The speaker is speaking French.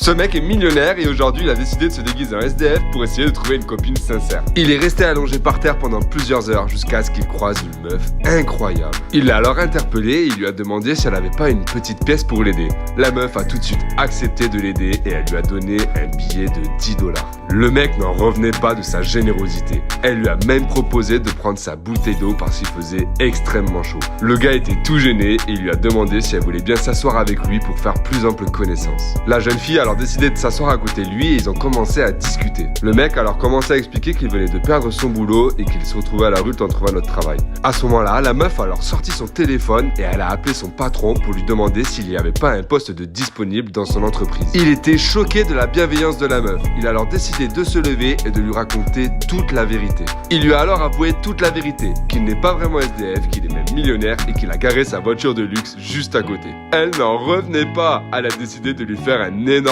Ce mec est millionnaire et aujourd'hui il a décidé de se déguiser en SDF pour essayer de trouver une copine sincère. Il est resté allongé par terre pendant plusieurs heures jusqu'à ce qu'il croise une meuf incroyable. Il l'a alors interpellé et il lui a demandé si elle avait pas une petite pièce pour l'aider. La meuf a tout de suite accepté de l'aider et elle lui a donné un billet de 10 $. Le mec n'en revenait pas de sa générosité. Elle lui a même proposé de prendre sa bouteille d'eau parce qu'il faisait extrêmement chaud. Le gars était tout gêné et il lui a demandé si elle voulait bien s'asseoir avec lui pour faire plus ample connaissance. La jeune fille a alors décidé de s'asseoir à côté de lui et ils ont commencé à discuter. Le mec a alors commencé à expliquer qu'il venait de perdre son boulot et qu'il se retrouvait à la rue en trouvant un autre travail. À ce moment-là, la meuf a alors sorti son téléphone et elle a appelé son patron pour lui demander s'il n'y avait pas un poste de disponible dans son entreprise. Il était choqué de la bienveillance de la meuf. Il a alors décidé de se lever et de lui raconter toute la vérité. Il lui a alors avoué toute la vérité, qu'il n'est pas vraiment SDF, qu'il est même millionnaire et qu'il a garé sa voiture de luxe juste à côté. Elle n'en revenait pas. Elle a décidé de lui faire un énorme